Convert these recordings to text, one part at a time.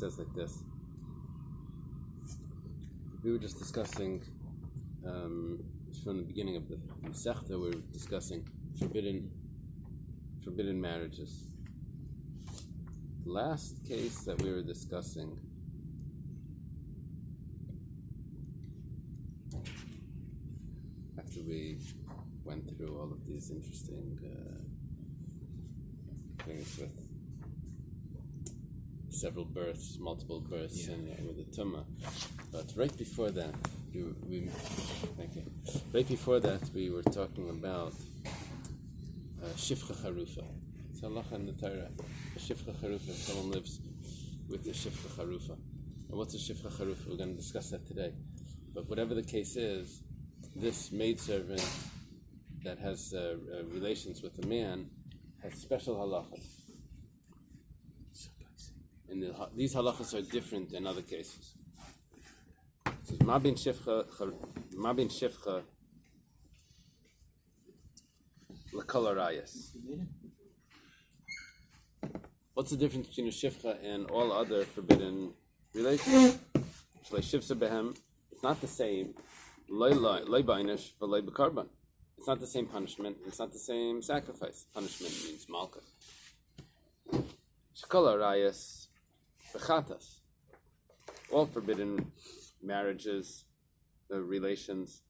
says like this. We were just discussing, from the beginning of the Masechta, we were discussing forbidden marriages. The last case that we were discussing after we went through all of these interesting things with several births, multiple births, and with the tumah. But right before that, Right before that, we were talking about shifcha charufa. It's halacha in the Torah. A shifcha charufa. If someone lives with the shifcha charufa, and what's a shifcha charufa? We're going to discuss that today. But whatever the case is, this maidservant that has relations with a man has special halachas. And these halachas are different than other cases. It says, Ma bin shifcha l'kol harayos. What's the difference between a shifcha and all other forbidden relations? It's not the same. It's not the same punishment. It's not the same sacrifice. Punishment means malchus. Shekol harayos v'chatas. All forbidden marriages, relations,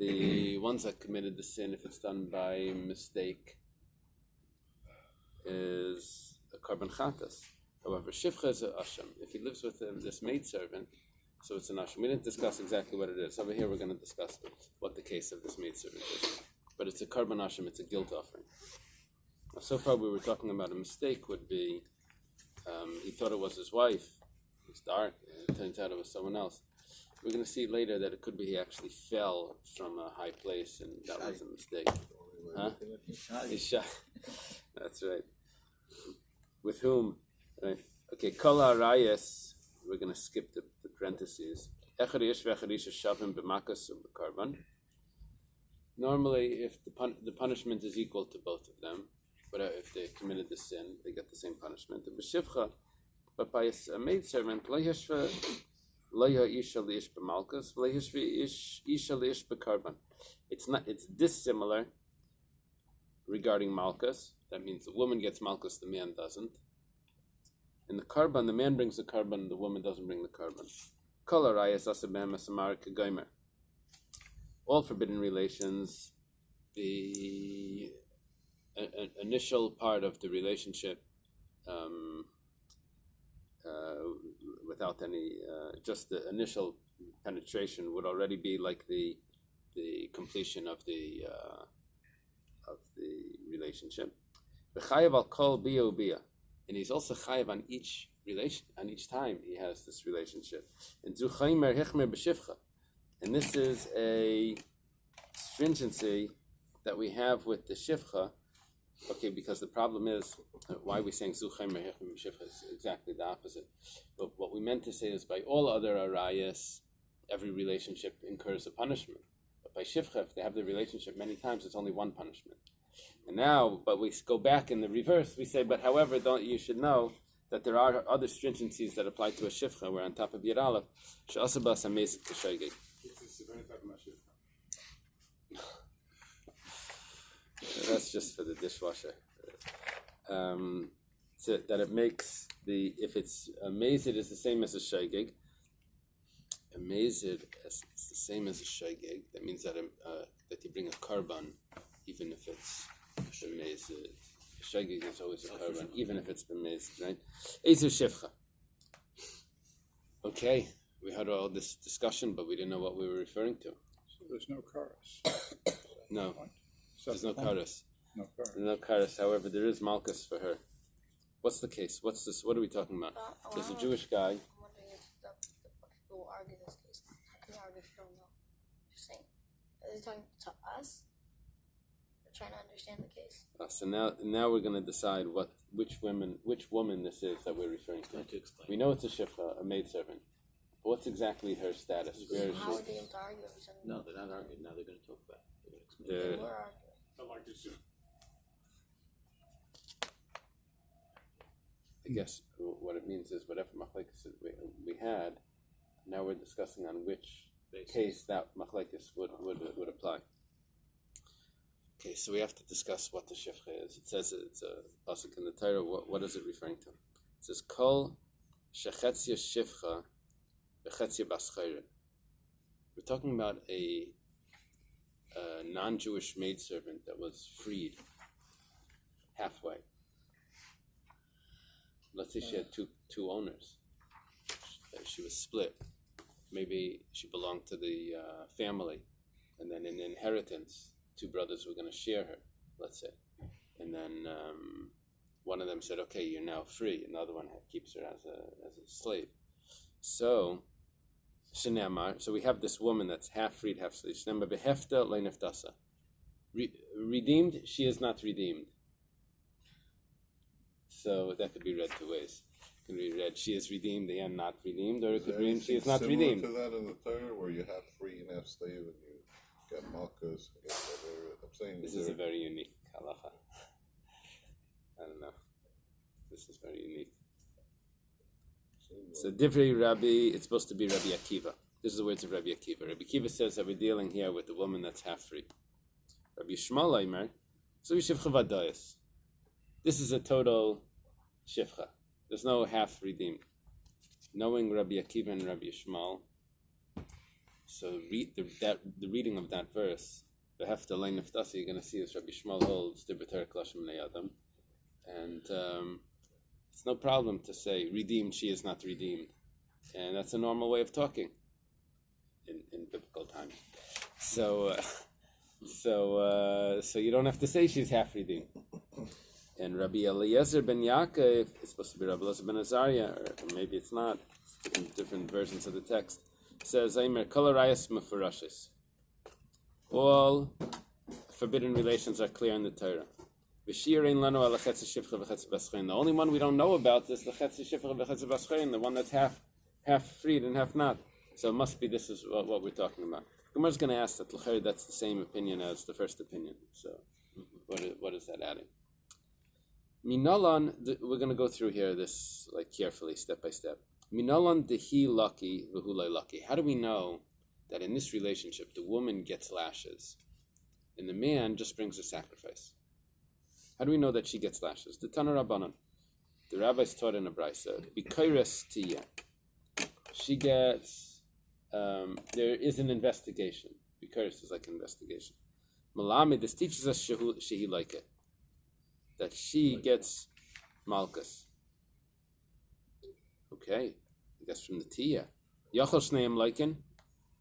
the ones that committed the sin, if it's done by mistake, is a korban chatas. However, shifcha is a asham. If he lives with this maidservant, so it's an asham. We didn't discuss exactly what it is. Over here we're going to discuss what the case of this maidservant is. But it's a korban asham, it's a guilt offering. Now, so far we were talking about a mistake would be, he thought it was his wife. It's dark, and it turns out it was someone else. We're going to see later that it could be he actually fell from a high place and that was a mistake. Huh? He shot. That's right. With whom? Right. Okay, kol harayos, we're going to skip the parentheses. Normally, if the punishment is equal to both of them, but if they committed the sin, they get the same punishment. But by a maidservant, it's dissimilar regarding malchus. That means the woman gets malchus, the man doesn't. In the karban, the man brings the karban, the woman doesn't bring the karban. All forbidden relations, the initial part of the relationship, without any, just the initial penetration would already be like the completion of the relationship. And he's also chayav on each relation, on each time he has this relationship. And this is a stringency that we have with the shifcha. Okay, because the problem is, why are we saying Zuchayim Merhechim Shifcha is exactly the opposite. But what we meant to say is by all other arayas, every relationship incurs a punishment. But by Shifcha, if they have the relationship many times, it's only one punishment. And now, but we go back in the reverse, we say, but however, you should know that there are other stringencies that apply to a Shifcha, where on top of Yir Aleph, She'asabas HaMezik K'Shoigeg. That's just for the dishwasher. So that it makes if it's a mazid is the same as a shaygig. A mazid is the same as a shaygig. That means that that you bring a karban, even if it's a mazid. A shaygig is always a karban, even if it's been mazid, right? Ezer shifcha. Okay, we had all this discussion, but we didn't know what we were referring to. So there's no chorus. No. There's no karas. No karas. No karas. However, there is malchus for her. What's the case? What's this? What are we talking about? There's a Jewish guy. I'm wondering if the people will argue this case. How can you argue if you don't know? Just saying. Are they talking to us? They're trying to understand the case. So now we're going to decide which woman this is that we're referring to. We know it's a shifcha, a maidservant. But what's exactly her status? Where is How she? are they able to argue if something? No, they're not arguing. Now they're going to talk about it. They were arguing. I guess what it means is whatever machlekes we had, now we're discussing on which case that machlekes would apply. Okay, so we have to discuss what the shifcha is. It says it's a pasuk in the Torah. What is it referring to? It says kol shechetzia shifcha bechetzia baschayre. We're talking about a non-Jewish maidservant that was freed halfway. Let's say she had two owners. She was split. Maybe she belonged to the family, and then in inheritance, two brothers were going to share her, let's say. And then one of them said, okay, you're now free. Another one keeps her as a slave. So, Shenamar, so we have this woman that's half freed, half slave. Shenamar behefta le'neftasa. Redeemed, she is not redeemed. So that could be read two ways. It can be read, she is redeemed and not redeemed, or it could read, she is not redeemed. To that in the Torah, where you have free and have slave, and you got malchus. I'm saying this is a very unique halacha. I don't know. This is very unique. So Divrei Rabbi, it's supposed to be Rabbi Akiva. This is the words of Rabbi Akiva. Rabbi Akiva says that we're dealing here with the woman that's half free. Rabbi Shmuel Aimer, so we shivcha vadayis. This is a total shivcha. There's no half redeemed. Knowing Rabbi Akiva and Rabbi Shmuel, so the reading of that verse, the hefta lein neftasa, you're going to see is Rabbi Shmuel holds the b'ter klashim ne'adam, and it's no problem to say redeemed, she is not redeemed, and that's a normal way of talking in biblical times. So you don't have to say she's half redeemed. And Rabbi Eliezer ben Yaakov, it's supposed to be Rabbi Eliezer ben Azariah, or maybe it's not. It's different versions of the text. Says, "Aimer kol harayos mefurashis." All forbidden relations are clear in the Torah. The only one we don't know about is the chetzi shifcha v'chetzi baschein, the one that's half freed and half not. So it must be this is what we're talking about. Gemara's going to ask that that's the same opinion as the first opinion. So what is that adding? Minalan, we're going to go through here this like carefully, step by step. Minalan dehi lucky v'hulay lucky. How do we know that in this relationship the woman gets lashes and the man just brings a sacrifice? How do we know that she gets lashes? The Tana Rabbanan, the rabbis taught in a Bais, b'keiros tiya. She gets. There is an investigation. B'keiros is like an investigation. Malami, this teaches us shehi like it, that she gets malchus. Okay, I guess from the tiya. Yachal shneim liken.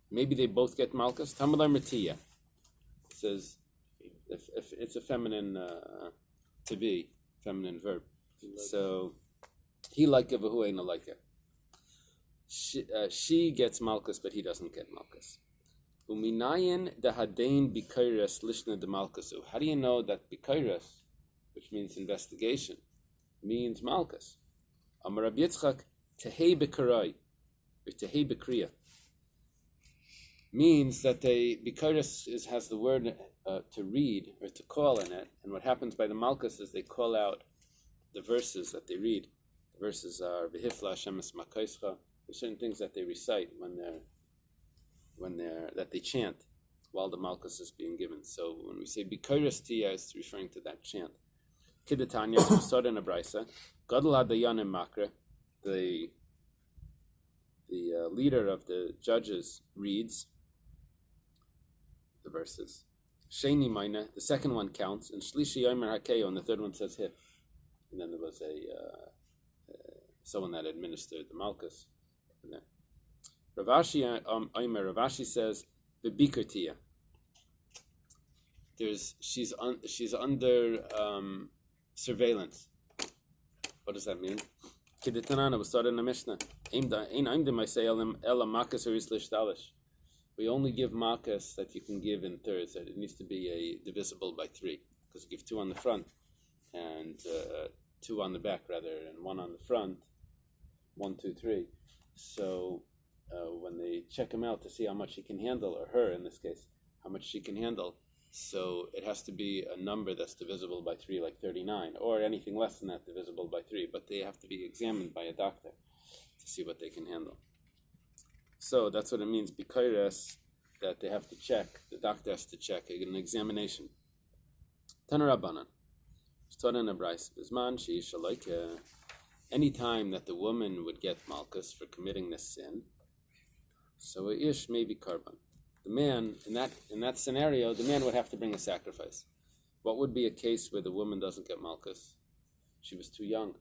Maybe they both get malchus. Tamalar metiya. It says if it's a feminine to be feminine verb. So he like it, who ain't like it. She gets malchus, but he doesn't get malchus. Uminayin dahadain bikairas lishna de malchusu. How do you know that bikairas, which means investigation, means malchus? Amar Rabbi Yitzchak tehei bikarai or tehei bikriya means that bikairas has the word to read or to call in it, and what happens by the malchus is they call out the verses that they read. The verses are v'hifla Hashem es makaischa. There's certain things that they recite when that they chant while the malchus is being given. So when we say bikairas tiya, it's referring to that chant. Kidatanya, so we start in a brisa. Gadol hadayanim makre, the leader of the judges reads the verses. Sheni Maina, the second one counts, and Shlishi Yomer Hakeo, and the third one says hif. And then there was someone that administered the malchus. Ravashi says the bikertia. She's under surveillance. What does that mean? Kiditanana was started in the Mishnah. We only give makas that you can give in thirds. That it needs to be divisible by 3, because you give 2 on the front and 2 on the back, rather, and 1 on the front. 1, 2, 3. So when they check him out to see how much he can handle, or her in this case, how much she can handle, So it has to be a number that's divisible by 3, like 39, or anything less than that divisible by 3. But they have to be examined by a doctor to see what they can handle. So that's what it means, bikairas, that they have to check, the doctor has to check, an examination. Tanarabanan. Stodan a Bais. Bisman sheisha like any time that the woman would get malchus for committing this sin, so a ish may be karban. The man in that scenario, the man would have to bring a sacrifice. What would be a case where the woman doesn't get malchus? She was too young.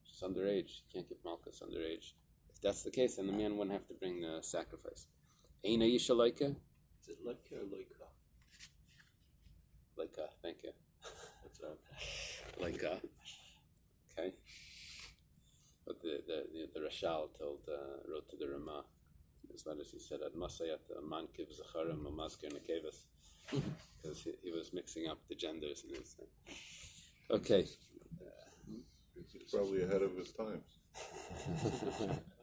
She's underage. She can't get malchus underage. If that's the case, then the man wouldn't have to bring the sacrifice. Eina isha laika? Is it Leika or Leika? Laika, thank you. That's what Laika. Okay. But the Rashal wrote to the Ramah, as well as he said, "Ad masayat mankiv zacharim umasker nekevas," because he was mixing up the genders in his thing. Okay. He's probably ahead of his times.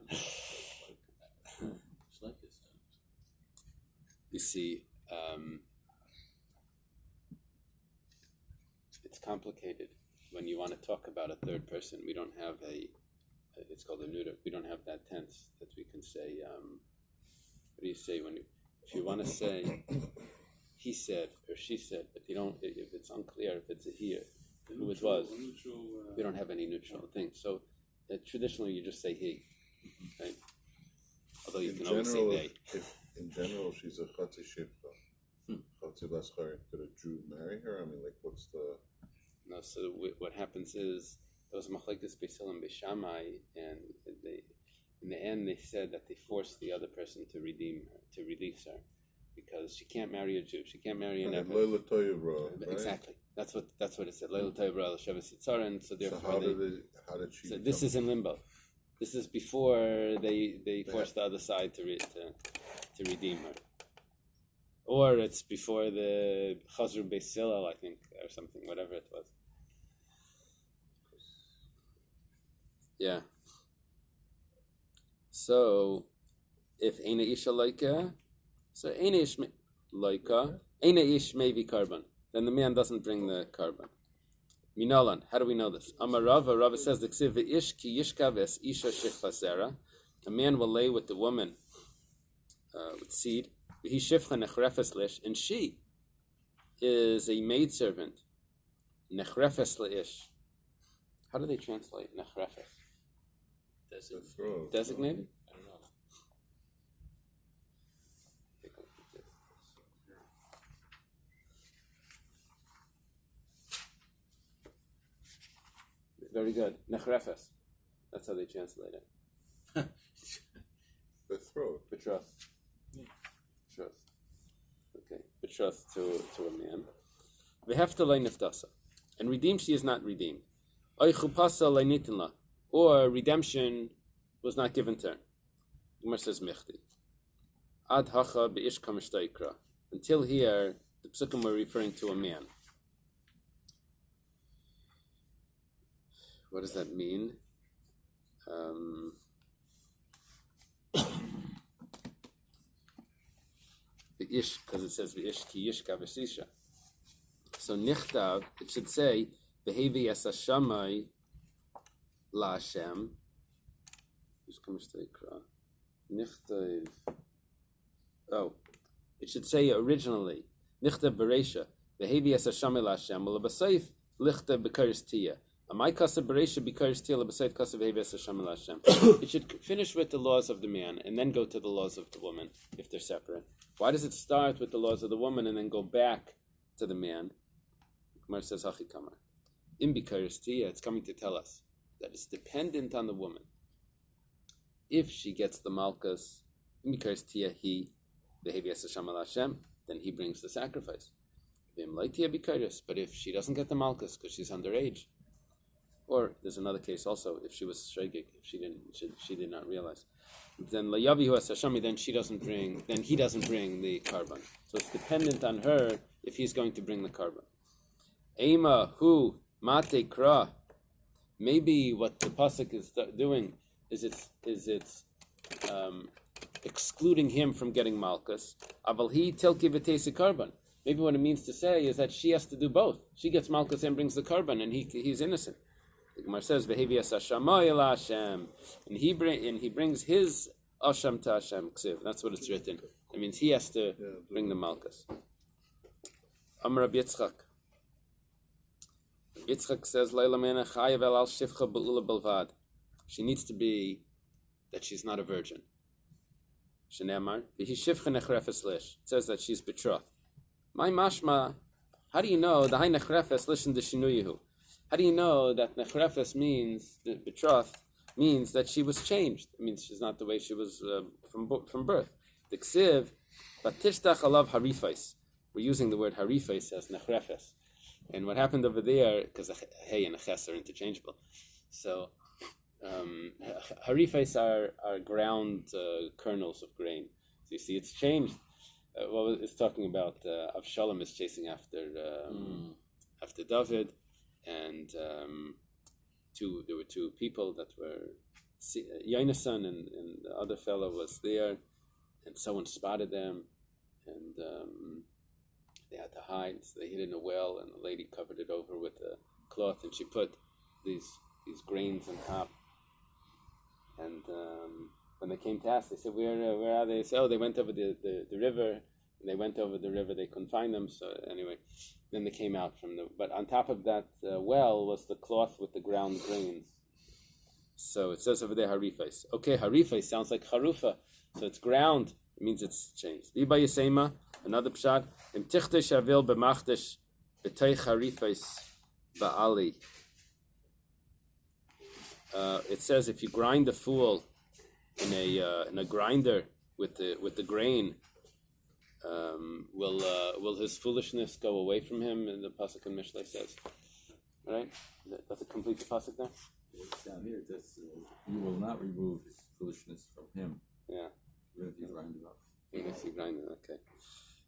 It's like this. You see, it's complicated when you want to talk about a third person. We don't have it's called a neuter. We don't have that tense that we can say. What do you say if you want to say he said or she said, but you don't, if it's unclear if it's a he or who it was, we don't have any neutral thing. So traditionally you just say he, right? Although you can always say they. If in general she's a chatzi shivcha, chatzi laschar, could a Jew marry her? I mean, like, what's the? No. So what happens is there was machlekes Beis Hillel and Beis Shammai, and they, in the end, they said that they forced the other person to release her, because she can't marry a Jew. She can't marry an Ephraim. Leila Toyevra, right? Exactly. That's what it said. Leila Toyevra al Shavas Yitzhar, and so therefore how did she? So this is in limbo. This is before they forced the other side to redeem her, or it's before the Chazru Beis Hillel, I think, or something, whatever it was. Yeah. So, if Eina Isha Laika, so Eina Ish Laika, Eina Ish may be carbon, then the man doesn't bring the carbon. Minalan, how do we know this? Amar Rava says, the Ksiv Ish ki Yishka ves Isha Shifcha Sera, a man will lay with the woman with seed, he Shifcha Nechrefes Lish, and she is a maidservant, Nechrefes Lish. How do they translate Nechrefes? Designated? I don't know. Take a look at this. Very good. Nechrefes. That's how they translate it. The throat. Betrothed. Betrothed. Okay. Betrothed to a man. Vehefta lei niftasa. And redeemed she is not redeemed. Oy chupasa lei nitin la. Or redemption was not given to her. Gemara says mechti. Ad hacha beish kamishtaikra. Until here, the psukim were referring to a man. What does that mean? The ish, because it says the ish ki yishka v'sisha. So nichtav, it should say behevi yasashamai la Hashem. Who's coming to ikra? Nichtav. Oh, it should say originally nichtav bereisha behevi yasashamai la Hashem. Well, b'seif lichtav b'karis tiyah. Amai kasav bereisha b'karis tiyah b'seif kasav behevi yasashamai la Hashem. It should finish with the laws of the man and then go to the laws of the woman if they're separate. Why does it start with the laws of the woman and then go back to the man? Gemara says hachi kamar. In b'karis tiyah, it's coming to tell us that it's dependent on the woman. If she gets the malchus, in b'karis tiyah he behevi yasashamai la Hashem, then he brings the sacrifice. But if she doesn't get the malchus because she's underage, or there's another case also, if she was shregig, if she did not realize, then layavihu asashami, then he doesn't bring the carbon. So it's dependent on her if he's going to bring the carbon. Ema hu mate kra. Maybe what the pasuk is doing is it's excluding him from getting malchus. Aval hi tilki v'tesi carbon. Maybe what it means to say is that she has to do both. She gets malchus and brings the korban, and he's innocent. The Gemara says, "V'hevias hashamoy el Hashem," and he brings his asham to Hashem. Ksiv. That's what it's written. It means he has to bring the malchus. Amar Rabbi Yitzchak. Yitzchak says, "Leila mena chayav el al shivcha be'ula belvad." She needs to be that she's not a virgin. Shenemar v'hi shivcha nechrefes lish. It says that she's betrothed. My mashma. How do you know the high nechrefes listen to shinuyihu? How do you know that nechrefes means the betrothed means that she was changed? It means she's not the way she was from birth. The ksiv batishtach alav harifais. We're using the word harifais as nechrefes. And what happened over there, because hey and ches are interchangeable, so harifais are ground kernels of grain. So you see, it's changed. It's talking about Avshalom is chasing after David, and there were two people that were Yonasan and the other fellow was there, and someone spotted them, and they had to hide. So they hid in a well, and the lady covered it over with a cloth, and she put these grains on top. And when they came to ask, they said, "Where are they?" They said, "Oh, they went over the river." And they went over the river. They couldn't find them. So anyway, then they came out from the. But on top of that well was the cloth with the ground grains. So it says over there harifais. Okay, harifais sounds like harufa. So it's ground. It means it's changed. Iba yisema, another pshat. Im tichte shavil b'machdesh b'tei harifais ba'ali. It says if you grind the fool in a grinder with the grain, will his foolishness go away from him? And the pasuk in Mishlei says, right? Does it complete the pasuk there? It's down here. It says, "You will not remove his foolishness from him." Yeah. Even if you grind it up. Even if you grind it, okay.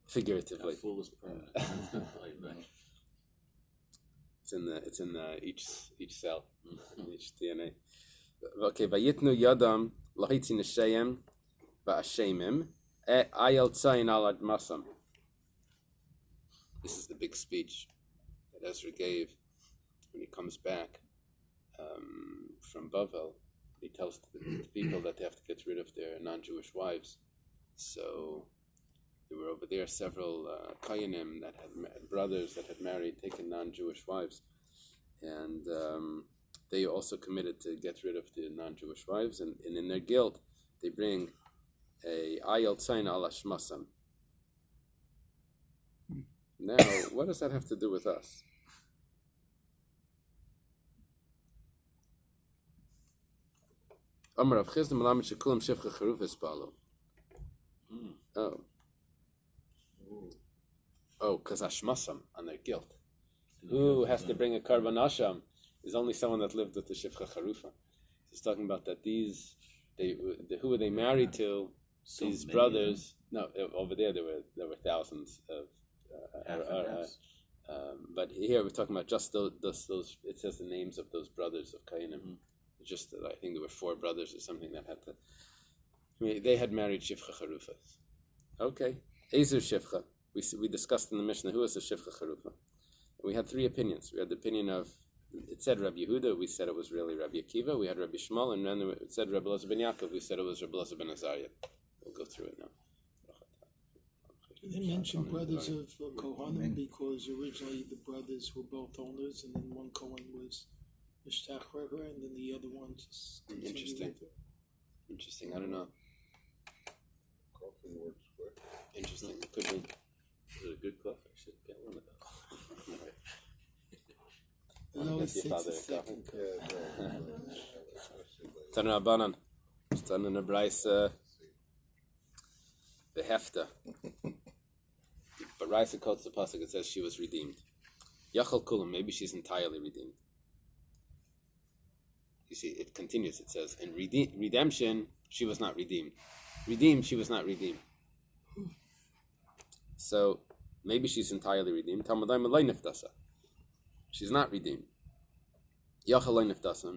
Figuratively. Fool is permanent. Right. It's in each cell, each DNA. Okay, vayitnu yadam lahitzi neshayim va'ashemim ayel tzayin al admasam. This is the big speech that Ezra gave when he comes back from Bavel. He tells the people that they have to get rid of their non-Jewish wives. So there were over there several Kayanim that had brothers that had taken non-Jewish wives, and they also committed to get rid of the non-Jewish wives, and in their guilt they bring a ayel tzayin al ashmasam. Now, what does that have to do with us? Amar Rav Chizda melamed shekulam shivcha cherufas balo. Oh, because ashmasam, on their guilt. Who has to bring a karban asham is only someone that lived with the shivcha charufa. He's talking about that who were they married to? So these many brothers. No, over there there were thousands of. But here we're talking about just those. It says the names of those brothers of Kainim. Mm-hmm. Just I think there were 4 brothers or something that had to. I mean, they had married shivcha charufas. Okay, Ezer shivcha. We discussed in the Mishnah who was the shivcha charufa. We had 3 opinions. We had the opinion of it said Rabbi Yehuda. We said it was really Rabbi Akiva. We had Rabbi Shmuel, and then it said Rabbi Elazar ben Yaakov. We said it was Rabbi Elazar ben Azariah. We'll go through it now. They mentioned brothers of Kohanim because originally the brothers were both owners, and then one Kohen was Mishtachrecher, and then the other one just Interesting. I don't know. Coffee works quick. Interesting. It could be. It's a good coffee. I should get one of those. It always Your takes father a second. Tana Abanan. Tana Bais the Hefta. But Raisa quotes the pasuk. It says she was redeemed. Yachal Kulam. Maybe she's entirely redeemed. You see, it continues. It says, in redemption, she was not redeemed. Redeemed, she was not redeemed. So, maybe she's entirely redeemed. She's not redeemed.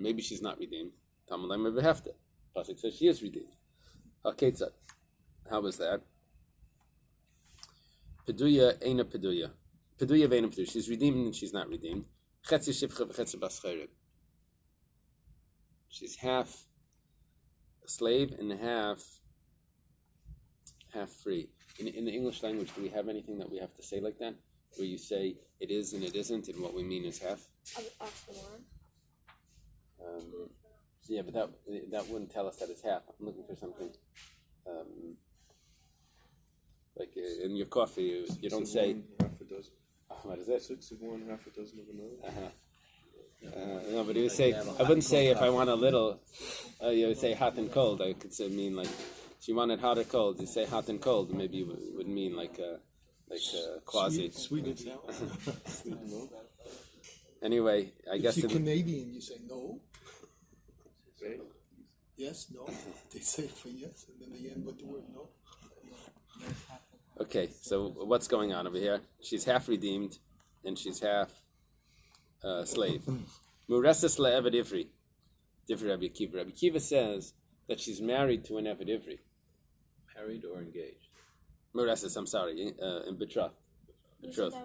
Maybe she's not redeemed. Pasuk says she is redeemed. How was that? Peduya Eina Peduya. Peduya Veina Peduya. She's redeemed and she's not redeemed. Chetzi Shivcha v'Chetzi Bascheret. She's half a slave and half free. In the English language, do we have anything that we have to say like that? Where you say it is and it isn't, and what we mean is half? Yeah, but that wouldn't tell us that it's half. I'm looking for something. Like in your coffee, you don't say half a dozen. What is it? 6 of one, half a dozen of another. No, but you would say, I wouldn't say if I want a little, you would say hot and cold. I could say mean like, if you want it hot or cold, you say hot and cold. Maybe you would mean like quasi. Sweet and sour. Anyway, I guess If you're Canadian, you say no. Right. Yes, no. They say for yes, and then they end with the word no. Okay, so what's going on over here? She's half redeemed, and she's half slave. Mureses le'eved ivri. Different Rabbi Akiva. Rabbi Akiva says that she's married to an eved ivri. Married or engaged? Mureses, I'm sorry, in betrothed. Betrothed.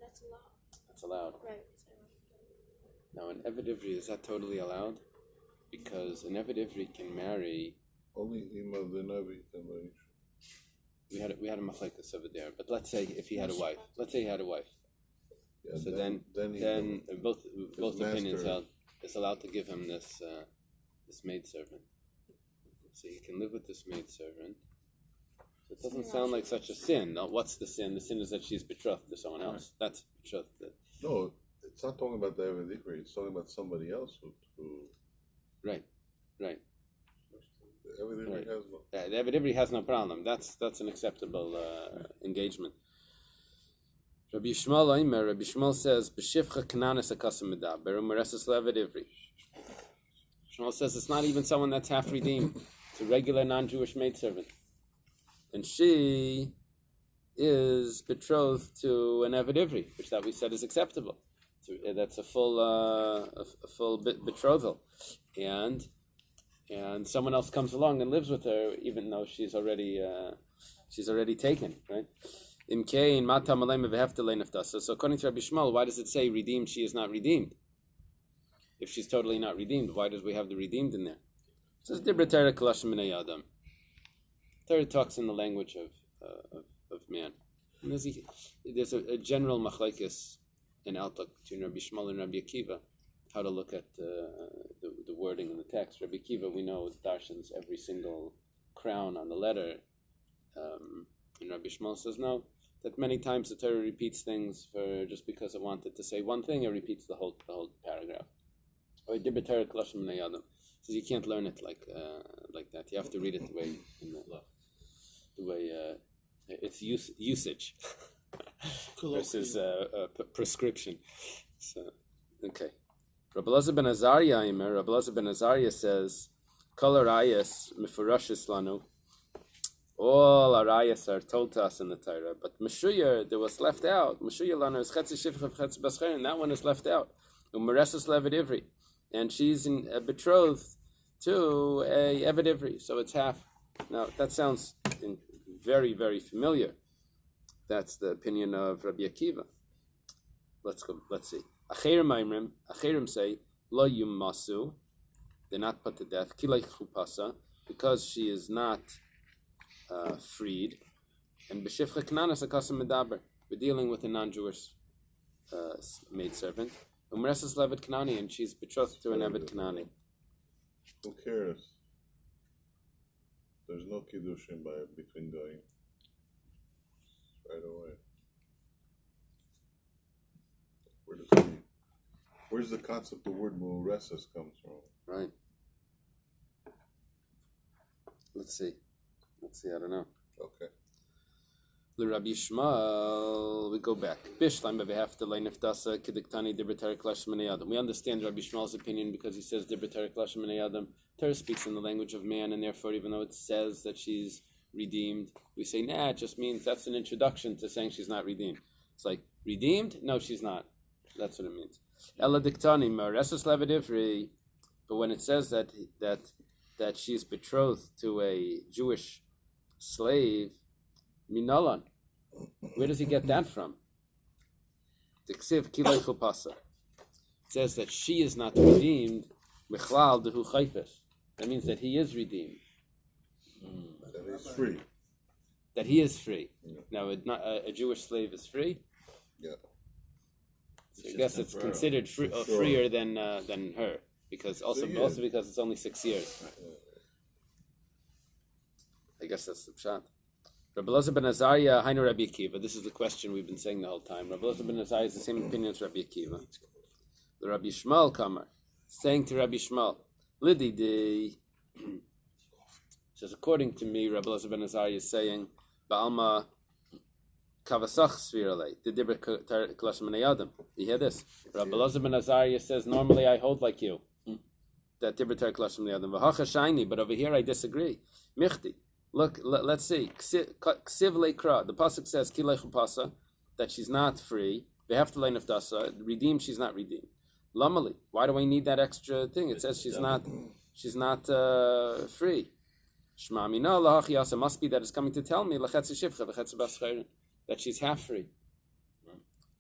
That's allowed. That's allowed. Right. Now, an eved ivri, is that totally allowed? Because an eved ivri can marry. Only Ima the Navi can marry. We had a machlekes over there, but let's say if he had a wife. Let's say he had a wife. Yeah, So then both opinions held is allowed to give him this maidservant. So he can live with this maidservant. So it doesn't sound like such a sin. Now, what's the sin? The sin is that she's betrothed to someone else. That's betrothed. No, it's not talking about the Eved Ivri. It's talking about somebody else who Right. the Eved Ivri Right. has no. The Eved Ivri has no problem. That's an acceptable engagement. Rabbi Shmuel says, "B'shivcha kananis akasim medaber u'mereses le'eved ivri." Shmuel says it's not even someone that's half redeemed. It's a regular non-Jewish maidservant, and she is betrothed to an eved ivri, which that we said is acceptable. So that's a full betrothal, and someone else comes along and lives with her, even though she's already taken, right? So according to Rabbi Shmuel, why does it say redeemed? She is not redeemed. If she's totally not redeemed, why does we have the redeemed in there? It says Dibra Torah Kalashim Minei Adam. Torah talks in the language of man. And there's a general machlekes in outlook between Rabbi Shmuel and Rabbi Akiva, how to look at the wording in the text. Rabbi Akiva, we know, darshans every single crown on the letter. And Rabbi Shmuel says no, that many times the Torah repeats things for just because it wanted to say one thing, it repeats the whole paragraph. Or Dibra Torah Kalashim Minei Adam. So you can't learn it like that. You have to read it the way it's usage versus prescription. So okay. Rabbi Elazar ben Azariah says, "Kol harayos mefurashis lanu." All arayos are told to us in the Torah, but Meshuyer, there was left out. Meshuyer lanu is chetzi shivcha v'chetzi bascheret, and that one is left out. U'mereses le'eved ivri, and she's betrothed to a eved ivri, so it's half. Now that sounds very, very familiar. That's the opinion of Rabbi Akiva. Let's see. Acherim say lo yumasu, they're not put to death. Kilei chupasa, because she is not freed. And b'shivcha knanas akasim medaber, we're dealing with a non-Jewish maidservant. Umreses levet Kanani, and she's betrothed to an Eved Kanani. Who cares? There's no kiddushin between goyim. Right away. Where's the concept the word mureses comes from? Right. Let's see. I don't know. Okay. The Rabbi Shmuel, we go back. Bishlam b'vehefta le'niftasa k'diktani dibra Torah klash minei adam. We understand Rabbi Shmuel's opinion because he says dibra Torah klash minei adam. Torah speaks in the language of man, and therefore, even though it says that she's redeemed, we say, nah, it just means that's an introduction to saying she's not redeemed. It's like, redeemed? No, she's not. That's what it means. Ela diktani ma'aresus le'eved ivri. But when it says that she's betrothed to a Jewish slave, minalan, Where does he get that from? The ksiv kilei chupasa. It says that she is not redeemed. Mechlal dehu chayfes. That means that he is redeemed. That is free. That he is free. Yeah. Now, a Jewish slave is free. Yeah. So I guess it's considered freer than her, because also because it's only 6 years. I guess that's the pshat. Rabbi Elazar ben Azariah, Hainu Rabbi Akiva. This is the question we've been saying the whole time. Rabbi Elazar ben Azariah is the same opinion as Rabbi Akiva. The Rabbi Shmuel Kamar, saying to Rabbi Shmuel, Lididi, says, according to me, Rabbi Elazar ben Azariah is saying, Ba'alma kavasach svirale, the dibber kalashim adam. You hear this? Rabbi Elazar ben Azariah says, normally I hold like you. That dibber kalashim adam. V'hacha shiny, but over here I disagree. Michti. Look, let's see. Ksiv leikra. The pasuk says kilei chupasa, that she's not free. Behefta lein dasa, redeemed. She's not redeemed. Lamali. Why do I need that extra thing? It says she's not free. Shma mina lahachiyasa, must be that it's coming to tell me lachetzi shivcha v'chetzi bascheirin, that she's half free.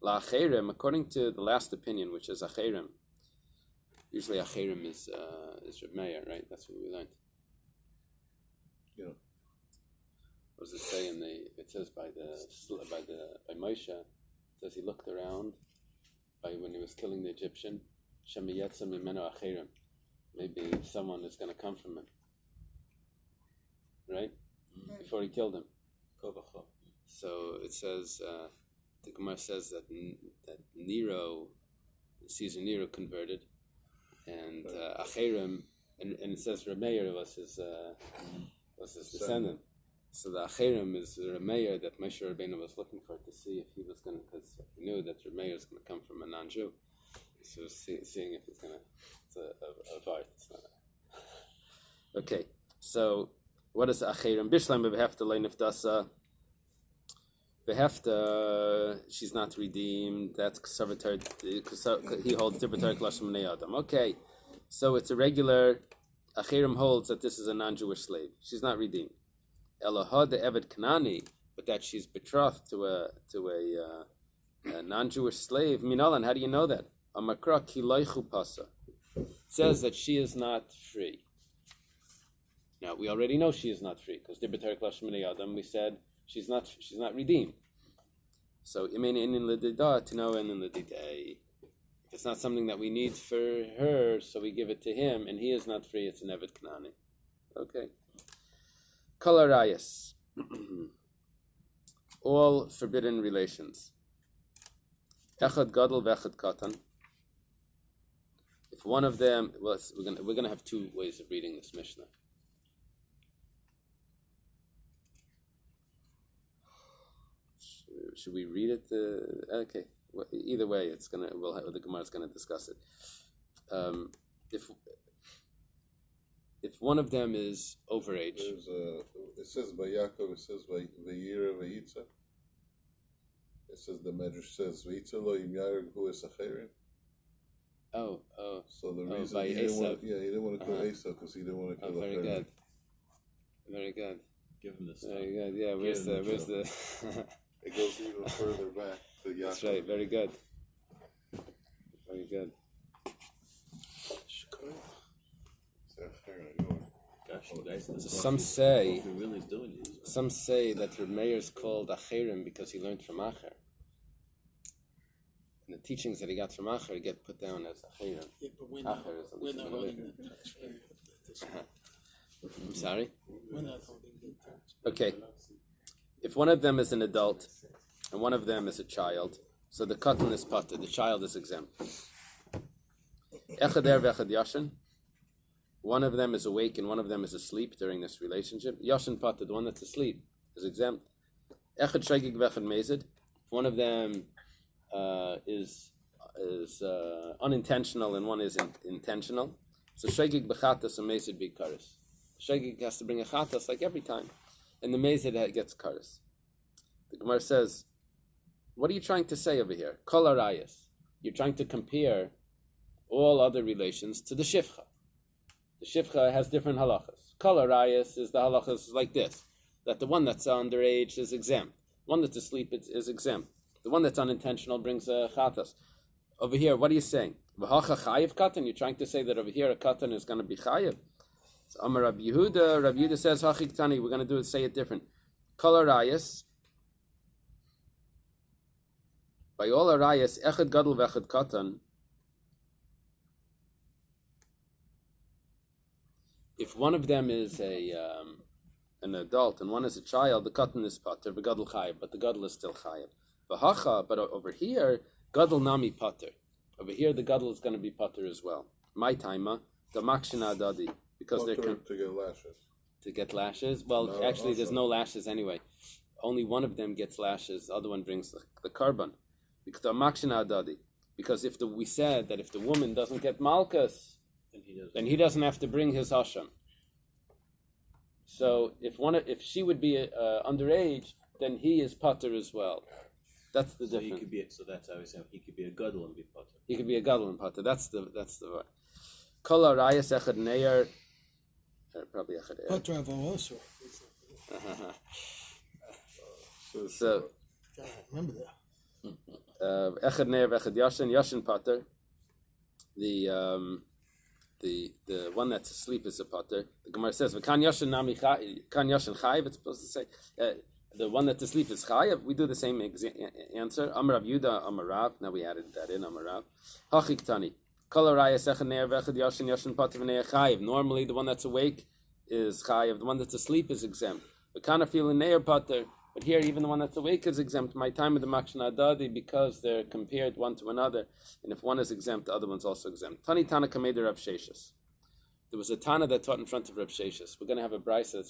La'acherim, according to the last opinion, which is acherim. Usually acherim is Reb Meir, right? That's what we learned. Yeah. What does it say in the? It says by Moshe. It says he looked around when he was killing the Egyptian. Shemiyetza mimeno acherim. Maybe someone is going to come from him, right? Before he killed him. So it says the Gemara says that Nero, Caesar Nero converted, and acherim, and it says Rameir was his descendant. So the Acherim is the Rameir that Moshe Rabbeinu was looking for to see if he was going to, because he knew that Rameir is going to come from a non-Jew. So seeing if it's going to, it's a vart, it's not a... Okay, so what is Acherim? Bishlam behefta leinif dasa. Behefta, she's not redeemed. That's Ksavatari, he holds Tibatari Klashim Adam. Okay, so it's a regular, Acherim holds that this is a non-Jewish slave. She's not redeemed. Elohad the Eved Kanani, but that she's betrothed to a non-Jewish slave. Minalan, how do you know that? Amakra kilaychu pasa. It says that she is not free. Now we already know she is not free because Dibatar Klashim Adam. We said she's not redeemed. So imein in ledida to know in ledida. If it's not something that we need for her, so we give it to him, and he is not free. It's an Eved Kanani. Okay. Kalarayas. All forbidden relations. Echad gadol v'echad katan. If one of them, well, we're gonna have two ways of reading this Mishnah. Should we read it? Okay. Well, either way, the Gemara is gonna discuss it. If one of them is overage, it says by Yaakov, it says by Vayira Vayitza. It says the Medrash says Vayitza lo im yareg hu es acherim. Oh. So the reason by he didn't want to kill Esau because he didn't want to kill very acherim. good. Very good. Give him this. Very good. Yeah. Where's the? It goes even further back to Yaakov. That's right. Very good. Very good. Some say that Reb Meir is called Acherim because he learned from Acher. And the teachings that he got from Acher get put down as Acherim. Yeah, but we're not holding the text. I'm sorry? We're not holding the text. Okay. If one of them is an adult and one of them is a child, so the katan is pater, the child is exempt. Echad erev echad yashin. One of them is awake and one of them is asleep during this relationship. Yashin pater, the one that's asleep, is exempt. Echad shaygig v'echad mezid. If one of them is unintentional and one is intentional, so shaygig b'chatas and mezid b'karis. Shaygig has to bring a chatas like every time, and the mezid gets karis. The Gemara says, what are you trying to say over here? Kol harayas. You're trying to compare all other relations to the shifcha. The shifcha has different halachas. Kol harayas is the halachas like this, that the one that's underage is exempt. One that's asleep is exempt. The one that's unintentional brings a chatas. Over here, what are you saying? V'hacha chayiv katan? You're trying to say that over here a katan is going to be chayiv. So Amar Rabbi Yehuda. Rabbi Yehuda says hachik tani. We're going to say it different. Kol arayas. By all arayas, echad gadol v'echad katan. If one of them is an adult and one is a child, the katan is pater, v'gadol chayiv, but the gadol is still chayiv. V'hacha, but over here, gadol nami pater. Over here, the gadol is going to be pater as well. My taima, the makshina adadi, because they're to get lashes. To get lashes. Well, No, actually, also. there's no lashes anyway. Only one of them gets lashes. The other one brings the carbon. Because the makshina adadi. Because we said that if the woman doesn't get malchus, then he doesn't have to bring his hasham. So if she would be underage, then he is pater as well. That's the difference. He could be. So that's how we say he could be a gadol and be pater. He could be a gadol and pater. That's the word. Kol arayas echad neir. Probably echad neir. Patra also. So God, remember that. echad neir echad yashin pater. The one that's asleep is a pater. The Gemara says, "V'kan yashin nami kan yashin chayiv." It's supposed to say the one that's asleep is chayiv. We do the same answer. Amar Rav Yuda, Amar Rav. Now we added that in. Amar Rav. Hachik tani. Kol arayas echad neir v'echad yashin pater v'nei chayiv. Normally, the one that's awake is chayiv. The one that's asleep is exempt. V'kan afil neir pater. But here, even the one that's awake is exempt. My time with the makshana adadi, because they're compared one to another, and if one is exempt, the other one's also exempt. Tani Tana Kameder Rav Sheshis. There was a Tana that taught in front of Rav Sheshis. We're going to have a Bais that's